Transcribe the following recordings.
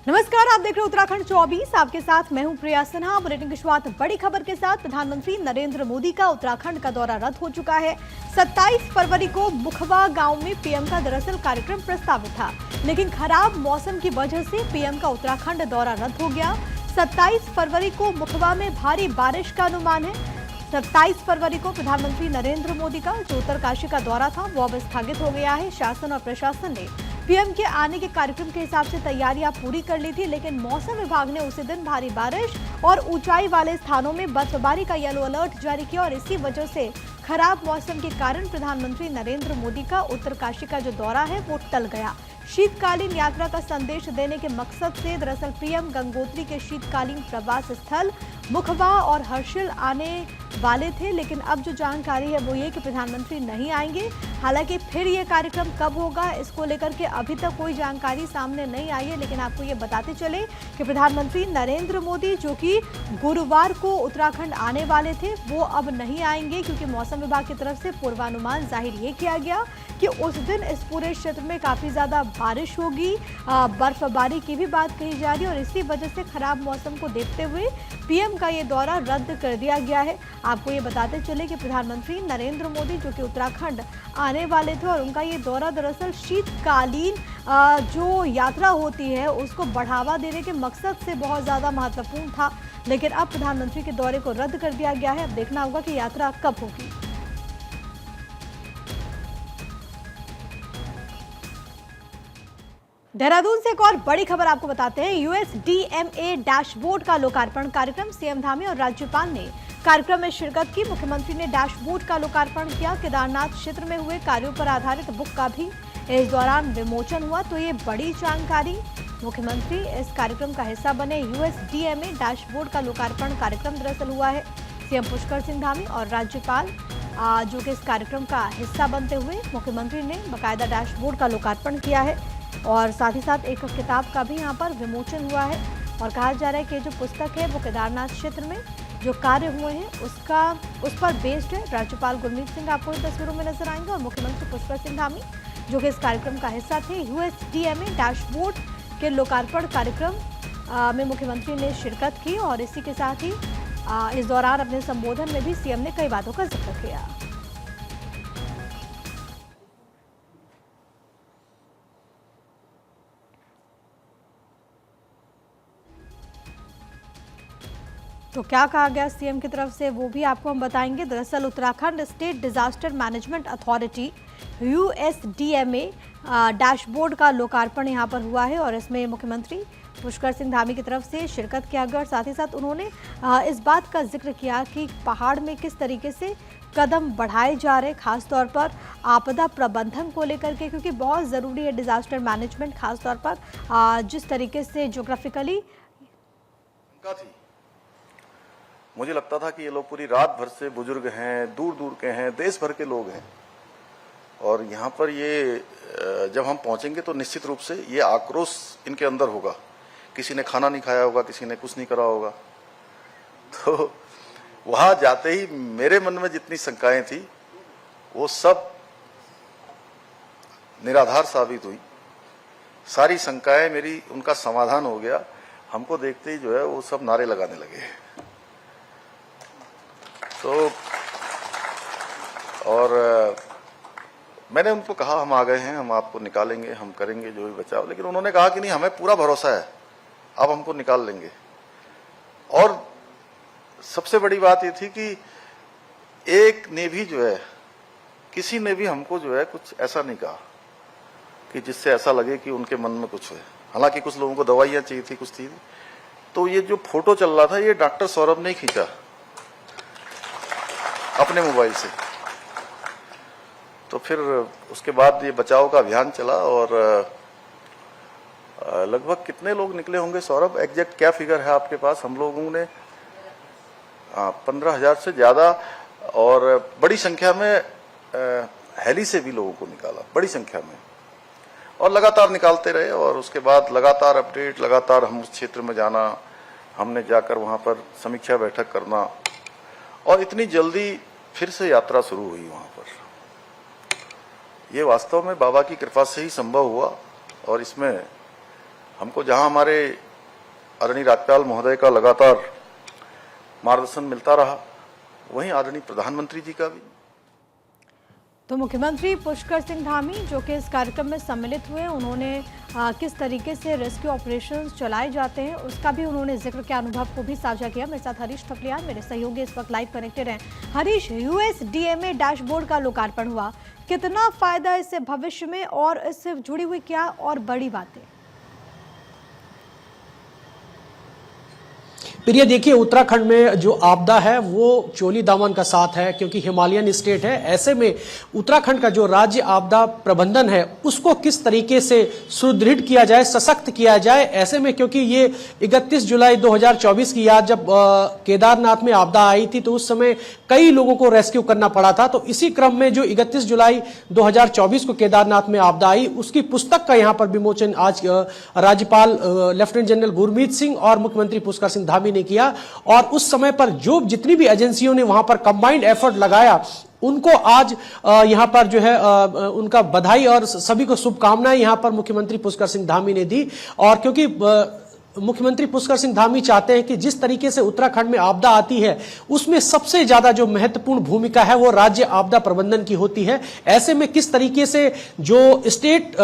नमस्कार, आप देख रहे हैं उत्तराखंड 24। आपके साथ मैं हूं प्रिया सिन्हा। बुलेटिन की शुरुआत बड़ी खबर के साथ। प्रधानमंत्री नरेंद्र मोदी का उत्तराखंड का दौरा रद्द हो चुका है। 27 फरवरी को मुखबा गांव में पीएम का दरअसल कार्यक्रम प्रस्तावित था, लेकिन खराब मौसम की वजह से पीएम का उत्तराखंड दौरा रद्द हो गया। 27 फरवरी को मुखबा में भारी बारिश का अनुमान है। 27 फरवरी को प्रधानमंत्री नरेंद्र मोदी का जो उत्तरकाशी का दौरा था वो अब स्थगित हो गया है। शासन और प्रशासन ने पीएम के आने के कार्यक्रम के हिसाब से तैयारियां पूरी कर ली थी, लेकिन मौसम विभाग ने उसी दिन भारी बारिश और ऊंचाई वाले स्थानों में बर्फबारी का येलो अलर्ट जारी किया और इसी वजह से खराब मौसम के कारण प्रधानमंत्री नरेंद्र मोदी का उत्तरकाशी का जो दौरा है वो टल गया। शीतकालीन यात्रा का संदेश देने के मकसद से दरअसल पीएम गंगोत्री के शीतकालीन प्रवास स्थल मुखबा और हर्षिल आने वाले थे, लेकिन अब जो जानकारी है वो ये कि प्रधानमंत्री नहीं आएंगे। हालांकि फिर ये कार्यक्रम कब होगा इसको लेकर के अभी तक कोई जानकारी सामने नहीं आई है, लेकिन आपको ये बताते चले कि प्रधानमंत्री नरेंद्र मोदी जो कि गुरुवार को उत्तराखंड आने वाले थे वो अब नहीं आएंगे, क्योंकि मौसम विभाग की तरफ से पूर्वानुमान जाहिर ये किया गया कि उस दिन इस पूरे क्षेत्र में काफ़ी ज़्यादा बारिश होगी। बर्फबारी की भी बात कही जा रही है और इसी वजह से खराब मौसम को देखते हुए पीएम का ये दौरा रद्द कर दिया गया है। आपको ये बताते चले कि प्रधानमंत्री नरेंद्र मोदी जो कि उत्तराखंड आने वाले थे और उनका ये दौरा दरअसल शीतकालीन जो यात्रा होती है उसको बढ़ावा देने के मकसद से बहुत ज़्यादा महत्वपूर्ण था, लेकिन अब प्रधानमंत्री के दौरे को रद्द कर दिया गया है। अब देखना होगा कि यात्रा कब होगी। देहरादून से एक और बड़ी खबर आपको बताते हैं। यूएसडीएमए डैशबोर्ड का लोकार्पण कार्यक्रम सीएम धामी और राज्यपाल ने कार्यक्रम में शिरकत की। मुख्यमंत्री ने डैशबोर्ड का लोकार्पण किया। केदारनाथ क्षेत्र में हुए कार्यों पर आधारित बुक का भी इस दौरान विमोचन हुआ। तो ये बड़ी जानकारी, मुख्यमंत्री इस कार्यक्रम का हिस्सा बने। यूएसडीएमए डैशबोर्ड का लोकार्पण कार्यक्रम दरअसल हुआ है। सीएम पुष्कर सिंह धामी और राज्यपाल जो कि इस कार्यक्रम का हिस्सा बनते हुए मुख्यमंत्री ने बाकायदा डैशबोर्ड का लोकार्पण किया है और साथ ही साथ एक किताब का भी यहाँ पर विमोचन हुआ है। और कहा जा रहा है कि जो पुस्तक है वो केदारनाथ क्षेत्र में जो कार्य हुए हैं उस पर बेस्ड है। राज्यपाल गुरमीत सिंह आपको इन तस्वीरों में नजर आएंगे और मुख्यमंत्री पुष्कर सिंह धामी जो कि इस कार्यक्रम का हिस्सा थे। यूएसडीएमए डैशबोर्ड के लोकार्पण कार्यक्रम में मुख्यमंत्री ने शिरकत की और इसी के साथ ही इस दौरान अपने संबोधन में भी सीएम ने कई बातों का जिक्र किया। तो क्या कहा गया सीएम की तरफ से वो भी आपको हम बताएंगे। दरअसल Uttarakhand state disaster management authority USDMA dashboard का लोकार्पण यहां पर हुआ है और इसमें मुख्यमंत्री पुष्कर सिंह धामी की तरफ से शिरकत किया गया और साथ ही साथ उन्होंने इस बात का जिक्र किया कि पहाड़ में किस तरीके से कदम बढ़ाए जा रहे, खासतौर पर आपदा प्रबंधन को लेकर के, क्योंकि बहुत ज़रूरी है डिजास्टर मैनेजमेंट, खासतौर पर जिस तरीके से जोग्राफिकली मुझे लगता था कि ये लोग पूरी रात भर से बुजुर्ग हैं, दूर दूर के हैं, देश भर के लोग हैं और यहाँ पर ये जब हम पहुंचेंगे तो निश्चित रूप से ये आक्रोश इनके अंदर होगा। किसी ने खाना नहीं खाया होगा, किसी ने कुछ नहीं करा होगा। तो वहां जाते ही मेरे मन में जितनी शंकाएं थी वो सब निराधार साबित हुई। सारी शंकाएं मेरी, उनका समाधान हो गया। हमको देखते ही जो है वो सब नारे लगाने लगे। तो और मैंने उनको कहा हम आ गए हैं, हम आपको निकालेंगे, हम करेंगे जो भी बचाव, लेकिन उन्होंने कहा कि नहीं, हमें पूरा भरोसा है, आप हमको निकाल लेंगे। और सबसे बड़ी बात ये थी कि एक ने भी जो है, किसी ने भी हमको जो है कुछ ऐसा नहीं कहा कि जिससे ऐसा लगे कि उनके मन में कुछ है। हालांकि कुछ लोगों को दवाइयां चाहिए थी, कुछ थी। तो ये जो फोटो चल रहा था ये डॉक्टर सौरभ ने खींचा अपने मोबाइल से। तो फिर उसके बाद ये बचाव का अभियान चला और लगभग कितने लोग निकले होंगे सौरभ, एग्जैक्ट क्या फिगर है आपके पास? हम लोगों ने 15,000 से ज्यादा और बड़ी संख्या में हेली से भी लोगों को निकाला, बड़ी संख्या में, और लगातार निकालते रहे। और उसके बाद लगातार अपडेट, लगातार हम उस क्षेत्र में जाना, हमने जाकर वहां पर समीक्षा बैठक करना और इतनी जल्दी फिर से यात्रा शुरू हुई वहां पर। ये वास्तव में बाबा की कृपा से ही संभव हुआ और इसमें हमको जहां हमारे आदरणीय राज्यपाल महोदय का लगातार मार्गदर्शन मिलता रहा, वहीं आदरणीय प्रधानमंत्री जी का भी। तो मुख्यमंत्री पुष्कर सिंह धामी जो कि इस कार्यक्रम में सम्मिलित हुए, उन्होंने किस तरीके से रेस्क्यू ऑपरेशंस चलाए जाते हैं उसका भी उन्होंने जिक्र के अनुभव को भी साझा किया। मेरे साथ हरीश थपलियाल मेरे सहयोगी इस वक्त लाइव कनेक्टेड हैं। हरीश, USDMA डैशबोर्ड का लोकार्पण हुआ, कितना फायदा इससे भविष्य में और इससे जुड़ी हुई क्या और बड़ी बातें? प्रिय, देखिए उत्तराखंड में जो आपदा है वो चोली दामन का साथ है, क्योंकि हिमालयन स्टेट है। ऐसे में उत्तराखंड का जो राज्य आपदा प्रबंधन है उसको किस तरीके से सुदृढ़ किया जाए, सशक्त किया जाए, ऐसे में क्योंकि ये 31 जुलाई 2024 की याद, जब केदारनाथ में आपदा आई थी तो उस समय कई लोगों को रेस्क्यू करना पड़ा था। तो इसी क्रम में जो 31 जुलाई 2024 को केदारनाथ में आपदा आई, उसकी पुस्तक का यहाँ पर विमोचन आज राज्यपाल लेफ्टिनेंट जनरल गुरमीत सिंह और मुख्यमंत्री पुष्कर सिंह धामी ने किया। और उस समय पर जो जितनी भी एजेंसियों ने वहां पर कंबाइंड एफर्ट लगाया, उनको आज यहां पर जो है उनका बधाई और सभी को शुभकामनाएं यहां पर मुख्यमंत्री पुष्कर सिंह धामी ने दी। और क्योंकि मुख्यमंत्री पुष्कर सिंह धामी चाहते हैं कि जिस तरीके से उत्तराखंड में आपदा आती है उसमें सबसे ज्यादा जो महत्वपूर्ण भूमिका है वो राज्य आपदा प्रबंधन की होती है। ऐसे में किस तरीके से जो स्टेट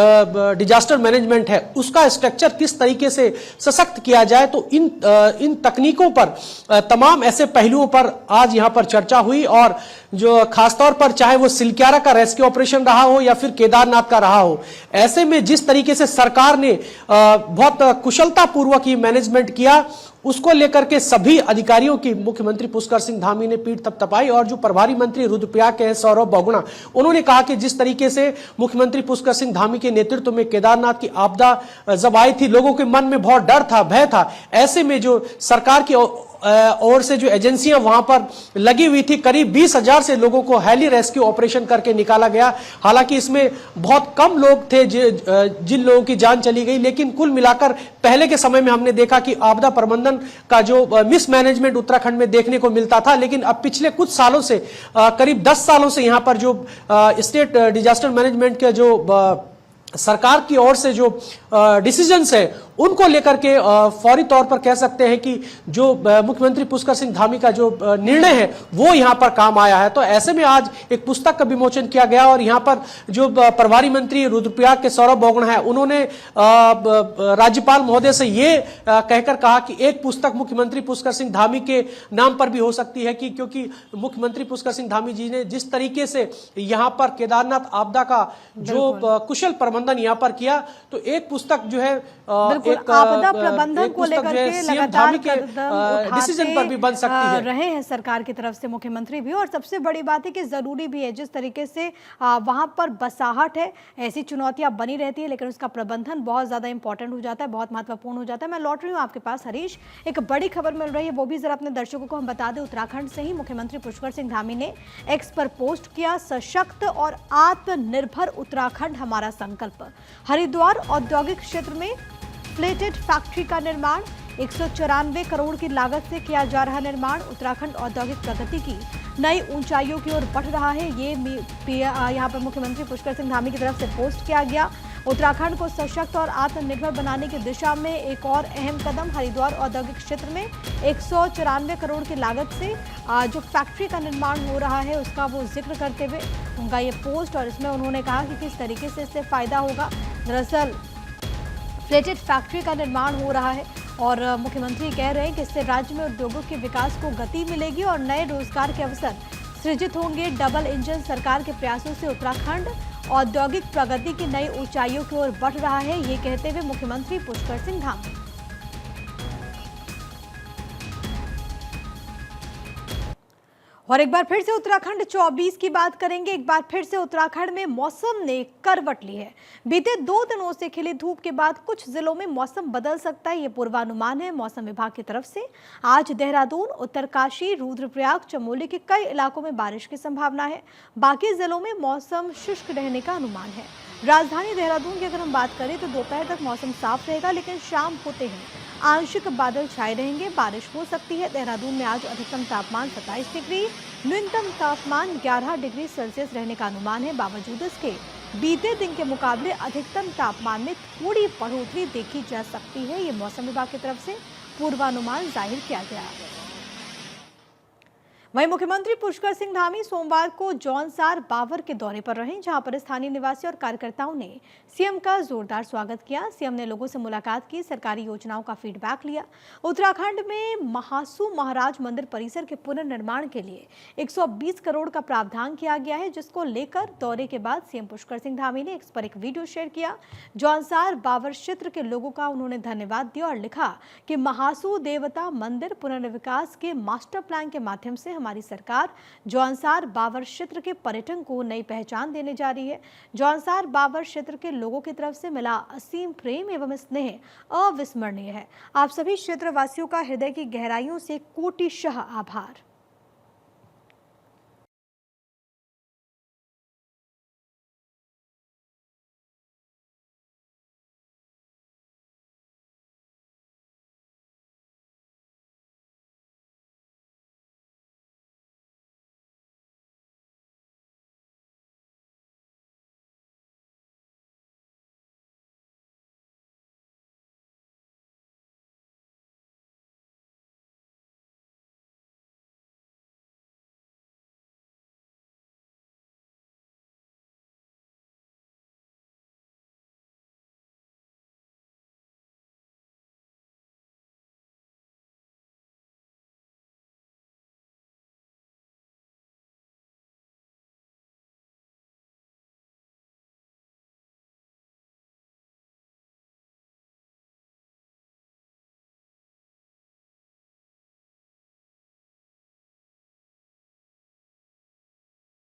डिजास्टर मैनेजमेंट है उसका स्ट्रक्चर किस तरीके से सशक्त किया जाए, तो इन तकनीकों पर तमाम ऐसे पहलुओं पर आज यहां पर चर्चा हुई। और जो खासतौर पर चाहे वो सिलक्यारा का रेस्क्यू ऑपरेशन रहा हो या फिर केदारनाथ का रहा हो, ऐसे में जिस तरीके से सरकार ने बहुत कुशलता पूर्वक ये मैनेजमेंट किया, उसको लेकर के सभी अधिकारियों की मुख्यमंत्री पुष्कर सिंह धामी ने पीठ थपथपाई। और जो प्रभारी मंत्री रुद्रप्रयाग के हैं सौरभ बहुगुणा, उन्होंने कहा कि जिस तरीके से मुख्यमंत्री पुष्कर सिंह धामी के नेतृत्व में केदारनाथ की आपदा जब आई थी, लोगों के मन में बहुत डर था, भय था। ऐसे में जो सरकार की ओर से जो एजेंसियां वहां पर लगी हुई थी, करीब 20,000 से लोगों को हेली रेस्क्यू ऑपरेशन करके निकाला गया। हालांकि इसमें बहुत कम लोग थे जिन लोगों की जान चली गई, लेकिन कुल मिलाकर पहले के समय में हमने देखा कि आपदा प्रबंधन का जो मिसमैनेजमेंट उत्तराखंड में देखने को मिलता था, लेकिन अब पिछले कुछ सालों से करीब 10 सालों से यहां पर जो स्टेट डिजास्टर मैनेजमेंट के जो सरकार की ओर से जो डिसीजंस है उनको लेकर के फौरी तौर पर कह सकते हैं कि जो मुख्यमंत्री पुष्कर सिंह धामी का जो निर्णय है वो यहां पर काम आया है। तो ऐसे में आज एक पुस्तक का विमोचन किया गया और यहां पर जो प्रभारी मंत्री रुद्रप्रयाग के सौरभ बहुगुणा है, उन्होंने राज्यपाल महोदय से ये कहकर कहा कि एक पुस्तक मुख्यमंत्री पुष्कर सिंह धामी के नाम पर भी हो सकती है, कि क्योंकि मुख्यमंत्री पुष्कर सिंह धामी जी ने जिस तरीके से यहां पर केदारनाथ आपदा का जो कुशल प्रबंधन यहां पर किया, तो एक पुस्तक जो है आपदा प्रबंधन को लेकर के लगातार डिसीजन पर भी बन सकती है रहे हैं सरकार की तरफ से मुख्यमंत्री भी। और सबसे बड़ी बात है कि जरूरी भी है, जिस तरीके से वहां पर बसाहट है, ऐसी चुनौतियां बनी रहती है, लेकिन उसका प्रबंधन बहुत ज्यादा इंपॉर्टेंट हो जाता है, बहुत महत्वपूर्ण हो जाता है। मैं लौट रही हूँ आपके पास हरीश, एक बड़ी खबर मिल रही है, वो भी जरा अपने दर्शकों को हम बता दें। उत्तराखंड से ही मुख्यमंत्री पुष्कर सिंह धामी ने एक्स पर पोस्ट किया, सशक्त और आत्मनिर्भर उत्तराखंड हमारा संकल्प। हरिद्वार औद्योगिक क्षेत्र में प्लेटेड फैक्ट्री का निर्माण, 194 करोड़ की लागत से किया जा रहा निर्माण। उत्तराखंड औद्योगिक प्रगति की नई ऊंचाइयों की ओर बढ़ रहा है, ये यहाँ पर मुख्यमंत्री पुष्कर सिंह धामी की तरफ से पोस्ट किया गया। उत्तराखंड को सशक्त और आत्मनिर्भर बनाने की दिशा में एक और अहम कदम, हरिद्वार औद्योगिक क्षेत्र में 194 करोड़ की लागत से जो फैक्ट्री का निर्माण हो रहा है उसका वो जिक्र करते हुए उनका ये पोस्ट, और इसमें उन्होंने कहा कि किस तरीके से इससे फायदा होगा। दरअसल प्लेटेड फैक्ट्री का निर्माण हो रहा है और मुख्यमंत्री कह रहे हैं कि इससे राज्य में उद्योगों के विकास को गति मिलेगी और नए रोजगार के अवसर सृजित होंगे। डबल इंजन सरकार के प्रयासों से उत्तराखंड औद्योगिक प्रगति की नई ऊंचाइयों की ओर बढ़ रहा है, ये कहते हुए मुख्यमंत्री पुष्कर सिंह धामी। और एक बार फिर से उत्तराखंड 24 की बात करेंगे। एक बार फिर से उत्तराखंड में मौसम ने करवट ली है। बीते 2 दिनों से खिली धूप के बाद कुछ जिलों में मौसम बदल सकता है, ये पूर्वानुमान है मौसम विभाग की तरफ से। आज देहरादून, उत्तरकाशी, रुद्रप्रयाग, चमोली के कई इलाकों में बारिश की संभावना है। बाकी जिलों में मौसम शुष्क रहने का अनुमान है। राजधानी देहरादून की अगर हम बात करें तो दोपहर तक मौसम साफ रहेगा, लेकिन शाम होते हैं आंशिक बादल छाए रहेंगे, बारिश हो सकती है। देहरादून में आज अधिकतम तापमान 27 डिग्री, न्यूनतम तापमान 11 डिग्री सेल्सियस रहने का अनुमान है। बावजूद इसके बीते दिन के मुकाबले अधिकतम तापमान में थोड़ी बढ़ोतरी देखी जा सकती है। ये मौसम विभाग की तरफ से पूर्वानुमान जाहिर किया गया है। वहीं मुख्यमंत्री पुष्कर सिंह धामी सोमवार को जौनसार बावर के दौरे पर रहे, जहां पर स्थानीय निवासी और कार्यकर्ताओं ने सीएम का जोरदार स्वागत किया। सीएम ने लोगों से मुलाकात की, सरकारी योजनाओं का फीडबैक लिया। उत्तराखंड में महासू महाराज मंदिर परिसर के पुनर्निर्माण के लिए 120 करोड़ का प्रावधान किया गया है, जिसको लेकर दौरे के बाद सीएम पुष्कर सिंह धामी ने इस पर एक वीडियो शेयर किया। जौनसार बावर क्षेत्र के लोगों का उन्होंने धन्यवाद दिया और लिखा कि महासू देवता मंदिर पुनर्विकास के मास्टर प्लान के माध्यम से हमारी सरकार जौनसार बावर क्षेत्र के पर्यटन को नई पहचान देने जा रही है। जौनसार बावर क्षेत्र के लोगों की तरफ से मिला असीम प्रेम एवं स्नेह अविस्मरणीय है। आप सभी क्षेत्रवासियों का हृदय की गहराइयों से कोटिशः आभार।